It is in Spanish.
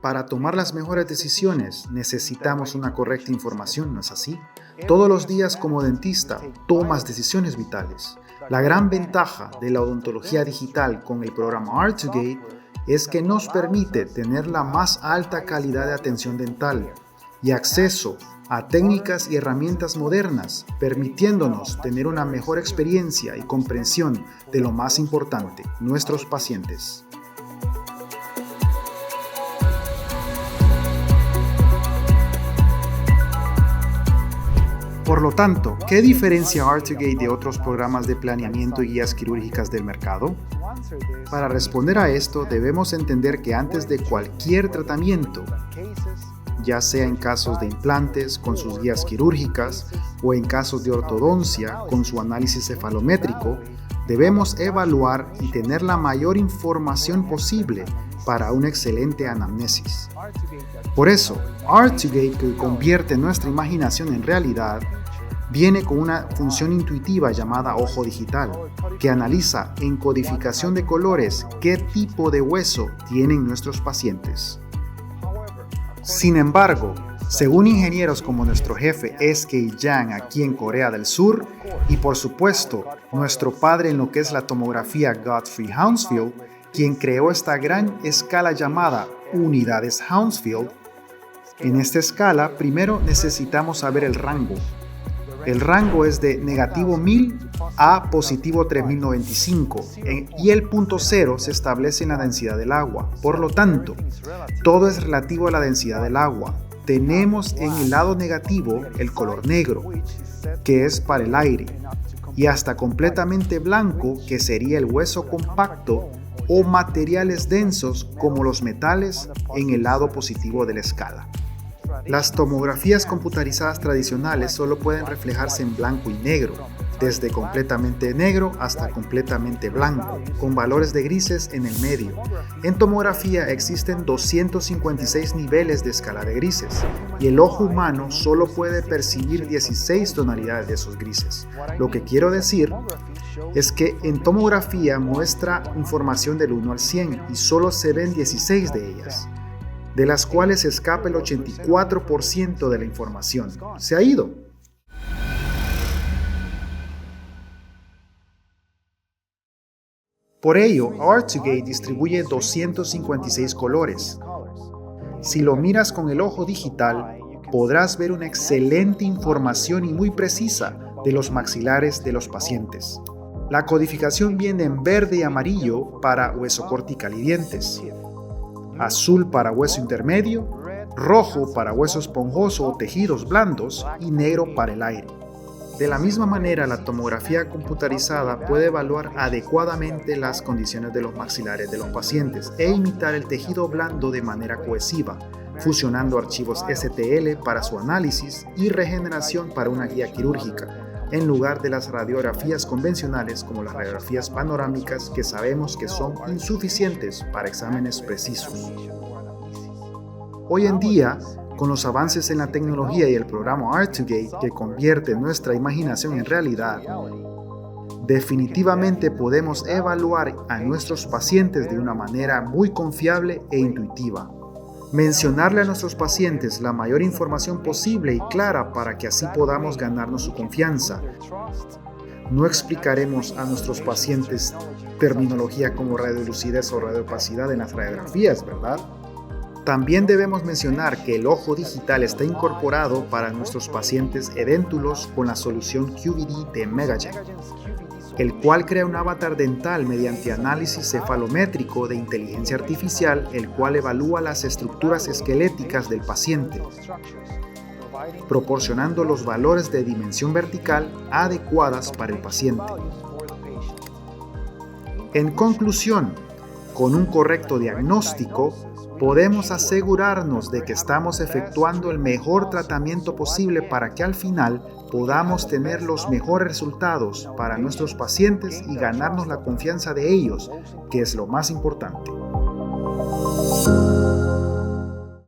para tomar las mejores decisiones necesitamos una correcta información, ¿no es así? Todos los días como dentista tomas decisiones vitales. La gran ventaja de la odontología digital con el programa Art2Gate es que nos permite tener la más alta calidad de atención dental y acceso a técnicas y herramientas modernas, permitiéndonos tener una mejor experiencia y comprensión de lo más importante, nuestros pacientes. Por lo tanto, ¿qué diferencia Art2Gate de otros programas de planeamiento y guías quirúrgicas del mercado? Para responder a esto, debemos entender que antes de cualquier tratamiento, ya sea en casos de implantes con sus guías quirúrgicas o en casos de ortodoncia con su análisis cefalométrico, debemos evaluar y tener la mayor información posible para una excelente anamnesis. Por eso, Art2Gate, que convierte nuestra imaginación en realidad, viene con una función intuitiva llamada ojo digital, que analiza en codificación de colores qué tipo de hueso tienen nuestros pacientes. Sin embargo, según ingenieros como nuestro jefe SK Yang aquí en Corea del Sur, y por supuesto, nuestro padre en lo que es la tomografía Godfrey Hounsfield, quien creó esta gran escala llamada unidades Hounsfield, en esta escala primero necesitamos saber el rango. El rango es de negativo 1000 a positivo 3095 y el punto cero se establece en la densidad del agua. Por lo tanto, todo es relativo a la densidad del agua. Tenemos en el lado negativo el color negro, que es para el aire, y hasta completamente blanco, que sería el hueso compacto o materiales densos como los metales en el lado positivo de la escala. Las tomografías computarizadas tradicionales solo pueden reflejarse en blanco y negro, desde completamente negro hasta completamente blanco, con valores de grises en el medio. En tomografía existen 256 niveles de escala de grises, y el ojo humano solo puede percibir 16 tonalidades de esos grises. Lo que quiero decir es que en tomografía muestra información del 1 al 100 y solo se ven 16 de ellas, de las cuales se escapa el 84% de la información. Se ha ido. Por ello, Art2Gate distribuye 256 colores. Si lo miras con el ojo digital, podrás ver una excelente información y muy precisa de los maxilares de los pacientes. La codificación viene en verde y amarillo para hueso cortical y dientes, azul para hueso intermedio, rojo para hueso esponjoso o tejidos blandos y negro para el aire. De la misma manera, la tomografía computarizada puede evaluar adecuadamente las condiciones de los maxilares de los pacientes e imitar el tejido blando de manera cohesiva, fusionando archivos STL para su análisis y regeneración para una guía quirúrgica, en lugar de las radiografías convencionales como las radiografías panorámicas que sabemos que son insuficientes para exámenes precisos. Hoy en día, con los avances en la tecnología y el programa Art2Gate que convierte nuestra imaginación en realidad, definitivamente podemos evaluar a nuestros pacientes de una manera muy confiable e intuitiva. Mencionarle a nuestros pacientes la mayor información posible y clara para que así podamos ganarnos su confianza. No explicaremos a nuestros pacientes terminología como radiolucidez o radiopacidad en las radiografías, ¿verdad? También debemos mencionar que el ojo digital está incorporado para nuestros pacientes edéntulos con la solución QVD de Megagen, el cual crea un avatar dental mediante análisis cefalométrico de inteligencia artificial, el cual evalúa las estructuras esqueléticas del paciente, proporcionando los valores de dimensión vertical adecuadas para el paciente. En conclusión, con un correcto diagnóstico, podemos asegurarnos de que estamos efectuando el mejor tratamiento posible para que al final podamos tener los mejores resultados para nuestros pacientes y ganarnos la confianza de ellos, que es lo más importante.